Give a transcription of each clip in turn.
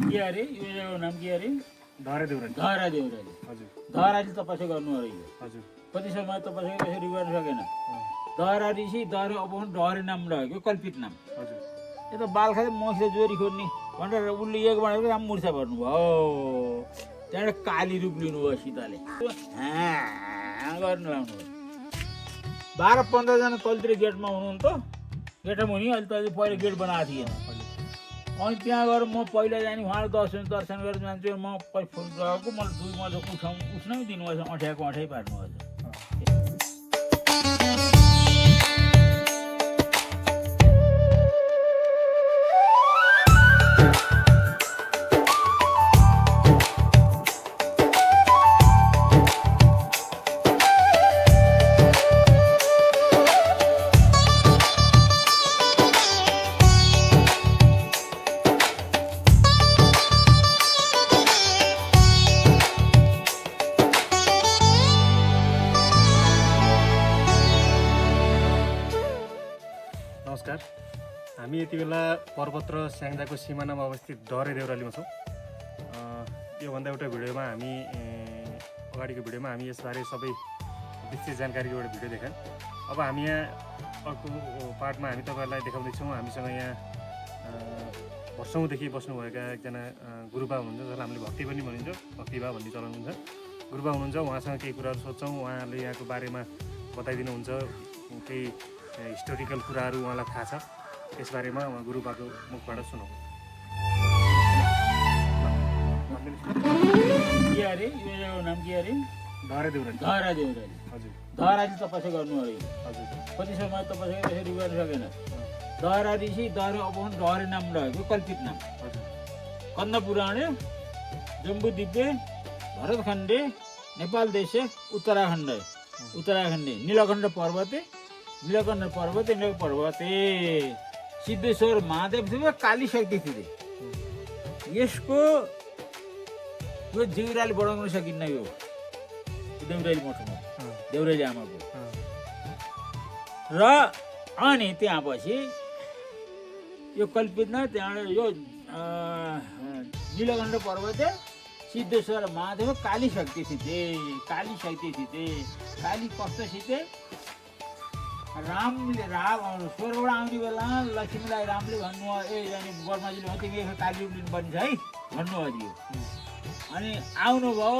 के अरे यो जग्गाको नाम के अरे धरे देउराली धरा देउराली हजुर धराले तपस्या गर्नु अरे यो हजुर कति समय तपस्या यसरी गर्न सकेन दहरा ऋषि दहरे अब डहरे नाम रहेको कल्पित नाम हजुर यो त बाल खाँदै मसित जोरी खोज्ने भनेर उसले एक भनेको राम मुर्छा भन्नुभयो त्यहाँबाट काली रूप लिनुभयो सीताले गर्नु लाउनु 12-15 जना तलतिर गेटमा हुनुहुन्थ्यो गेटमा हुने अहिले त पहिला गेट बनाएको थिएन अनि त्यहाँ गएर म पहिला जाने उहाँले दर्शन गरेर जान्छु म गएको मलाई 2 मजा उठ्नै दिनुभएछ अँठ्याएको अँठ्याइ पार्नुभएछ नमस्कार हामी यति बेला पर्वत र स्याङ्जाको सिमानामा अवस्थित डहरे देउरालीमा छौँ योभन्दा एउटा भिडियोमा हामी अगाडिको भिडियोमा हामी यसबारे सबै विस्तृत जानकारीको एउटा भिडियो देखायौँ अब हामी यहाँ अर्को पार्टमा हामी तपाईँहरूलाई देखाउँदैछौँ हामीसँग यहाँ वर्षौँदेखि बस्नुभएका एकजना गुरुबा हुनुहुन्छ जसलाई हामीले भक्ति पनि भनिन्छ भक्तिबा भन्ने चलन हुन्छ गुरुबा हुनुहुन्छ उहाँसँग केही कुराहरू सोध्छौँ उहाँले यहाँको बारेमा बताइदिनुहुन्छ केही हिस्टोरिकल कुराहरू उहाँलाई थाहा छ त्यसबारेमा उहाँ गुरुबाको मुखबाट सुनौँ के अरे यो जग्गाको नाम के अरे धरे देउराली धरा देउराली हजुर धराले तपस्या गर्नु अरे हजुर कति समय तपस्या यसरी गर्न सकेन दहरा ऋषि दहरे अब डहरे नाम रहेको कल्पित नाम हजुर कन्द पुराणे जम्बुद्वीपे भरतखण्डे नेपाल देशे उत्तराखण्डे नीलकण्ठ पर्वते सिद्धेश्वर महादेव थिए काली शक्ति थिए यसको यो जिउराले बढाउन सकिन्न यो देउराली मठमा देउराली आमाको र अनि त्यहाँ पछि यो कल्पितमा त्यहाँबाट यो नीलकण्ठ पर्वते सिद्धेश्वर महादेव काली शक्ति थिए काली कस्तो थिए रामले स्वर्गबाट आउने बेला लक्ष्मीलाई रामले भन्नुभयो ए अनि बर्माजीले भन्थ्यो तिमी काली रूप लिनुपर्ने छ है भन्नुभयो थियो अनि आउनुभयो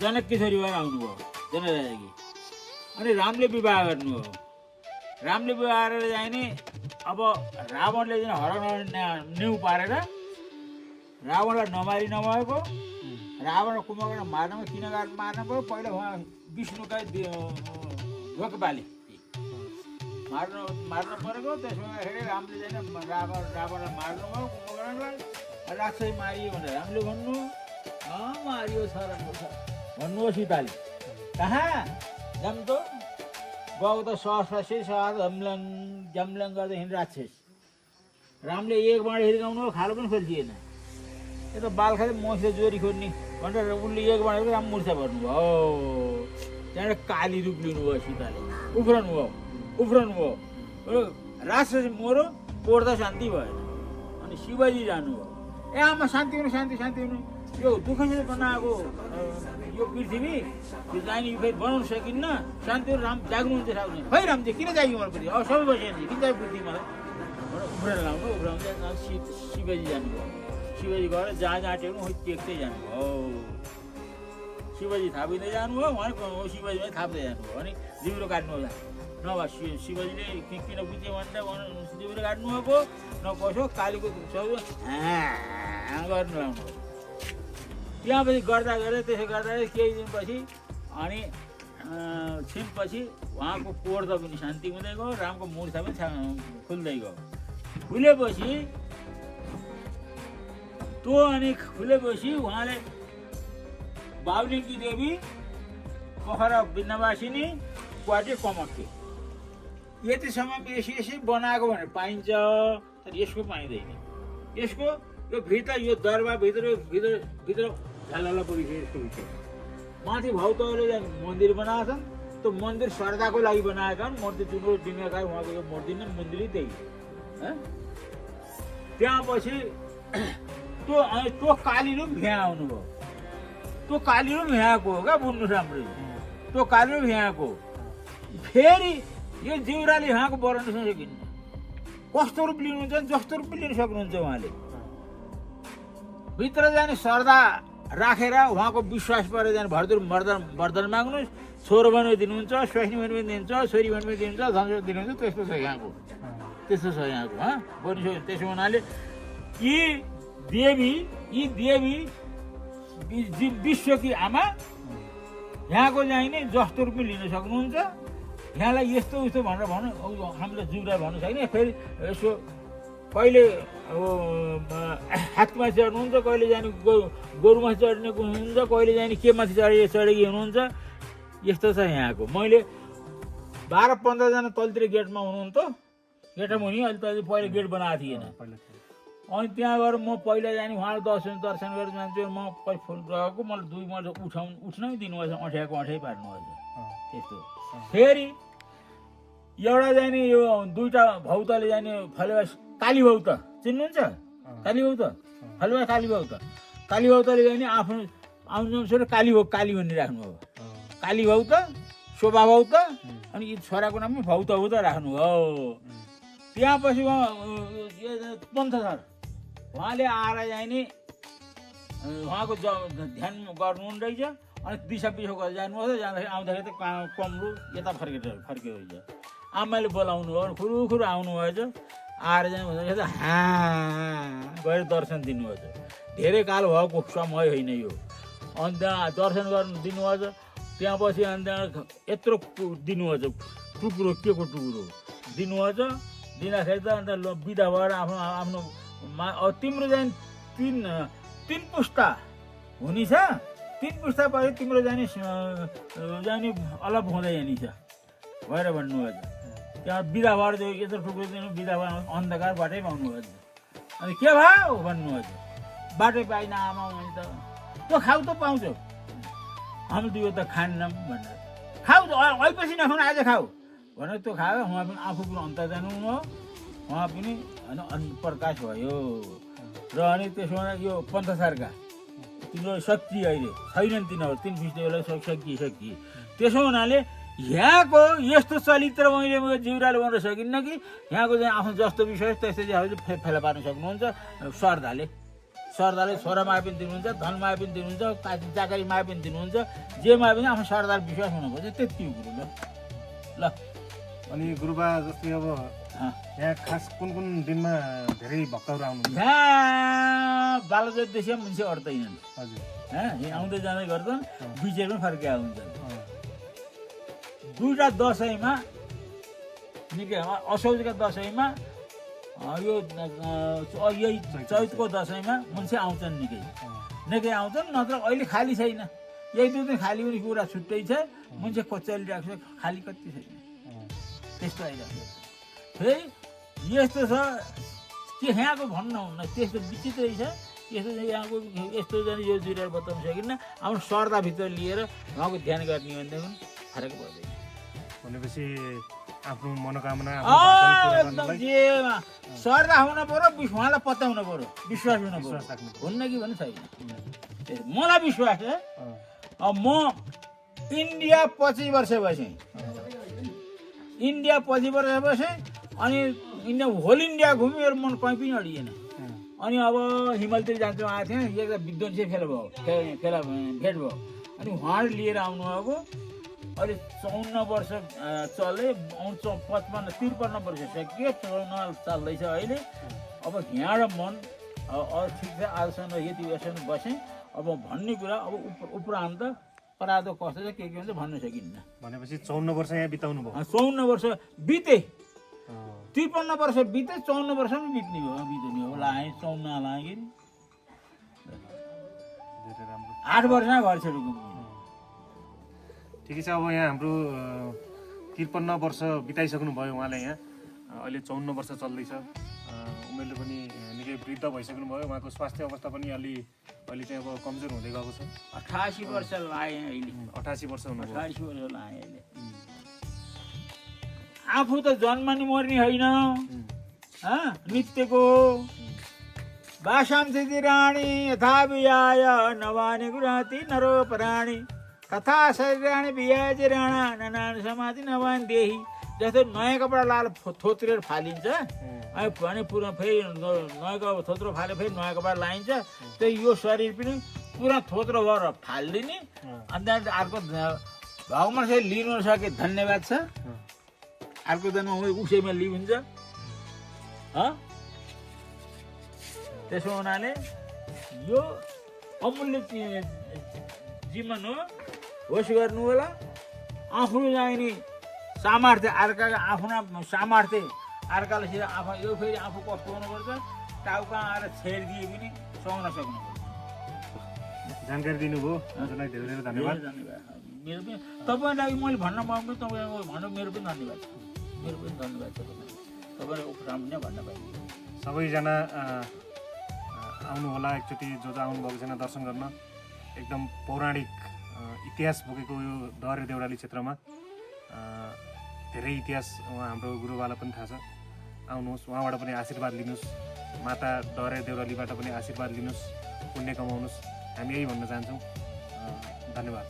जनककी छोरी भएर आउनुभयो जनराजाकी अनि रामले विवाह गर्नुभयो रामले विवाह गरेर जाने अब रावणले चाहिँ हराउन न्यु पारेर रावणलाई नमारी नभएको रावण कुम्भकर्ण मार्नमा किन मार्न पऱ्यो पहिला उहाँ विष्णुका ढोकपाले मार्न परेको त्यसमा रामले चाहिँ रावणलाई मार्नुभयो कुम्भकर्णलाई राक्षसी मारियो भनेर रामले भन्नु मारियो छ भन्नुभयो सीताले कहाँ जम्तो गएको त सहस्रसे जमलङ गर्दै हिँड्ने राक्षस रामले एक बाँड हिर्काउनु खालो पनि खोल्थिएन यो त बाल खाँदै मसित जोरी खोज्ने भनेर उसले एक बाँडेको राम मुर्छा भन्नुभयो त्यहाँबाट काली रूप लिनुभयो सीताले उफ्रनु भयो राक्षस मरो पोड्दा शान्ति भएन अनि शिवजी जानुभयो ए आमा शान्ति हुनु यो दुःखसित बनाएको यो पृथ्वी त्यो जाने फेरि बनाउनु सकिन्न शान्ति राम जाग्नुहुन्छ सक्ने खै राम चाहिँ किन जाग्यो मलाई पनि अब सबै बसेपछि किन चाहिँ बुद्धि मलाई उफ्राउनु शिवजी जानुभयो शिवजी गएर जहाँ टेक्नु खै टेक्दै जानुभयो शिवजी थापिँदै जानुभयो उहाँले शिवजीमा थाप्दै जानुभयो अनि जिब्रो काट्नुभयो नभए शिवजीले किन बुझ्यो भनेर जिब्रो काट्नुभएको नकसो कालीको गर्नु लाउनु त्यहाँ पछि गर्दा त्यसो गर्दा केही दिनपछि अनि छिनपछि उहाँको कोड त पनि शान्ति हुँदै गयो रामको मूर्छा पनि खुल्दै गयो खुलेपछि उहाँले बाहुलिकी देवी पोखरा विन्ध्यवासिनी क्वाटे कमक्थे यतिसम्म यसै बनाएको भनेर पाइन्छ तर यसको पाइँदैन यसको यो भित्र यो दरबारभित्र झलल पुगिसक्यो यसको भित्र माथि भौतले मन्दिर बनाएको छन् त्यो मन्दिर श्रद्धाको लागि बनाएका हुन् मूर्ति जुनको डिङ्गाकार उहाँको यो मूर्ति नै मन्दिरै त्यही त्यहाँ पछि त्यो कालीरुम यहाँ आउनुभयो त्यो कालीरुम यहाँको हो क्या बुझ्नु राम्ररी त्यो कालीरुम यहाँको फेरि यो जिउराले यहाँको बनाउन सकिन्न कस्तो रूप लिनुहुन्छ जस्तो रूप लिन सक्नुहुन्छ उहाँले भित्र जाने श्रद्धा राखेर उहाँको विश्वास परेर जाने भरदुर वरदान माग्नुहोस् छोरो भने दिनुहुन्छ स्वास्नी भने दिनुहुन्छ छोरी भने दिनुहुन्छ धन दिनुहुन्छ त्यस्तो छ यहाँको त्यस्तो छ यहाँको बनिसक्यो त्यसो हुनाले यी देवी विश्वकी आमा यहाँको चाहिँ नि जस्तो रूपमा लिन सक्नुहुन्छ यहाँलाई यस्तो उस्तो भनेर हामीलाई जिउरा भन्नु छैन फेरि यसो कहिले हातमा चढ्नुहुन्छ कहिले जाने गोरुमा चढ्ने हुनुहुन्छ कहिले जाने के माथि चढेकी हुनुहुन्छ यस्तो छ यहाँको मैले 12-15 जना तलतिर गेटमा हुनुहुन्थ्यो गेटमा हुने अहिले त पहिला गेट बनाएको थिएन अनि त्यहाँ गएर म पहिला जाने उहाँलाई दर्शन गरेर जान्छु म फोन गएको मलाई 2 महिना उठ्नै दिनुभएछ अँठ्याएको अँठ्याइ पार्नुभएछ त्यस्तो फेरि एउटा जाने यो 2टा भौतले जाने फलेवा काली भौत चिन्नुहुन्छ काली भौत फलेवा काली भौतले जाने आफ्नो आउनु छोरा काली भन्ने राख्नुभयो काली भौत शोभा भौत अनि यी छोराको नाम भौत राख्नु हो त्यहाँ पछि पन्थ सर उहाँले आएर जाने उहाँको ध्यान गर्नु रहेछ अनि दिशा पिछो गरेर जानुभयो जाँदाखेरि आउँदाखेरि त कमरो यता फर्क्यो रहेछ आमाले बोलाउनु भयो खुरुखुरु आउनुभएछ आएर जानु भन्दाखेरि गएर दर्शन दिनुभएछ धेरै काल भएको समय होइन यो अनि त्यहाँ दर्शन गर्नु दिनुभएछ त्यहाँ पछि अनि त्यहाँ यत्रो दिनुभएछ टुक्रो के को टुक्रो दिनुभएछ दिँदाखेरि त अन्त बिदा भएर आफ्नो तिम्रो चाहिँ तीन पुस्ता हुने छ 3 पुस्ता पछि तिम्रो जाने अलग हुँदै जाने छ भएर भन्नुभएछ त्यहाँ बिदा भएर यत्रो टुक्रो दिनु बिदा भएर अन्धकार बाटै पाउनुभएछ अनि के भयो भन्नुभएछ बाटै पाइन आमा मैले त त्यो खाउ त पाउँछौ हामी त यो त खान्नौँ भनेर खाऊ अहिले नखाउँ आज खाऊ भनेर त्यो खायो उहाँ पनि आफू पनि अन्त जानु हो उहाँ पनि होइन प्रकाश भयो र अनि त्यसो यो पन्थसारका तिम्रो शक्ति अहिले छैनन् तिनीहरू 3 पुस्तालाई शक्ति त्यसो हुनाले यहाँको यस्तो चरित्र मैले जिउराले बनाउन सकिन्न कि यहाँको चाहिँ आफ्नो जस्तो विश्वास त्यस्तै चाहिँ फेला पार्न सक्नुहुन्छ श्रद्धाले छोरा माया पनि दिनुहुन्छ धन माया पनि दिनुहुन्छ चाकरी माया पनि दिनुहुन्छ जे माया पनि आफ्नो श्रद्धा विश्वास हुनुपर्छ त्यति कुरो ल अनि गुरुबा जस्तै अब यहाँ खास कुन दिनमा धेरै भक्तहरू आउनुहुन्छ यहाँ बालजोतदेखि मान्छे अट्दैनन् हजुर यहाँ आउँदै जाँदै गर्छन् बिचैमा फर्किया हुन्छन् 2टा दसैँमा निकै असौजका दसैँमा यो यही चैतको दसैँमा मान्छे आउँछन् निकै आउँछन् नत्र अहिले खाली छैन यही 2 दिन खाली हुने कुरा छुट्टै छ मान्छे चलिरहेको छ खाली कति छैन त्यस्तो आइरहेको छ फेरि यस्तो छ के यहाँको भन्नुहुन्न त्यस्तो विचित्रै छ यस्तो यहाँको यस्तो जाने यो जुरेर बताउन सकिन्न आफ्नो श्रद्धाभित्र लिएर उहाँको ध्यान गर्ने भनेदेखि फरक पर्दैन भनेपछि आफ्नो मनोकामना श्रद्धा हुन पर्यो उहाँलाई पत्ता हुन पर्यो विश्वास हुन पर्यो हुन्न कि भने छैन मलाई विश्वास छ म इन्डिया 25 वर्ष बसेँ अनि होल इन्डिया घुम्यो मेरो मन कहीँ पनि अडिएन अनि अब हिमालतिर जान्छु आएको थिएँ एकजना विद्वानसित भेट भयो अनि उहाँले लिएर आउनुभएको अहिले 54 वर्ष चले 53 वर्ष सक्यो 54 चल्दैछ अहिले अब यहाँबाट मन ठिक छ आजसम्म यति वर्षसम्म बसेँ अब भन्ने कुरा अब उपरान्त पराधो कस्तो छ के हुन्छ भन्न सकिन्न भनेपछि 54 वर्ष यहाँ बिताउनु भयो 54 वर्ष बिते 53 वर्ष बिते 54 वर्ष पनि बित्ने हो लाएँ 54 लाएँ 8 वर्षमा घर छोडेको ठिकै छ अब यहाँ हाम्रो 53 वर्ष बिताइसक्नु भयो उहाँले यहाँ अहिले 54 वर्ष चल्दैछ उमेरले पनि निकै वृद्ध भइसक्नु भयो उहाँको स्वास्थ्य अवस्था पनि अहिले चाहिँ अब कमजोर हुँदै गएको छ 88 वर्ष लाएँ अहिले 88 वर्ष हुनुभयो 88 वर्ष लाएँ अहिले आफू त जन्मनी मर्ने होइन नित्यको भाषां सिद्धिराणि यथा वियाय नवानि गृहाति नरोपराणि तथा शरीराणि वियाजिराणा ननानि समाति नवानि देही। जस्तै नयाँ कपडा लाएर थोत्रेर फालिन्छ अनि पुरा फेरि नयाँ कपडा थोत्रो फाले फेरि नयाँ कपडा लाइन्छ। त्यो यो शरीर पनि पुरा थोत्रो भएर फालिदिने अन्त अर्को भगवान् चाहिँ लिनु सके धन्यवाद छ। अर्को जन्म उसैमा लिन्छ। त्यसो हुनाले यो अमूल्य जीवन हो, होस् गर्नु होला। आफूले चाहिने सामर्थ्य अर्काको आफ्ना सामर्थ्य अर्काले सिधा आफू यो फेरि आफू कस्ताउनुपर्छ। टाउका आएर छेडिदिए पनि सुहाउन सक्नुपर्छ। जानकारी दिनुभयो हजुरलाई धेरै धेरै धन्यवाद। मेरो पनि तपाईँलाई मैले भन्न पाउँछु, तपाईँको भन्नु मेरो पनि धन्यवाद छ। मेरो पनि धन्यवाद छ तपाईँलाई उपराम नै भन्न पाइन्छ। सबैजना आउनु होला एकचोटि जो आउनुभएको छैन दर्शन गर्न। एकदम पौराणिक इतिहास बोकेको यो डरे देउराली क्षेत्रमा धेरै इतिहास हाम्रो गुरुबालाई पनि थाहा छ। आउनुहोस्, उहाँबाट पनि आशीर्वाद लिनुहोस्, माता डरे देउरालीबाट पनि आशीर्वाद लिनुहोस्, पुण्य कमाउनुहोस्। हामी यही भन्न चाहन्छौँ। धन्यवाद।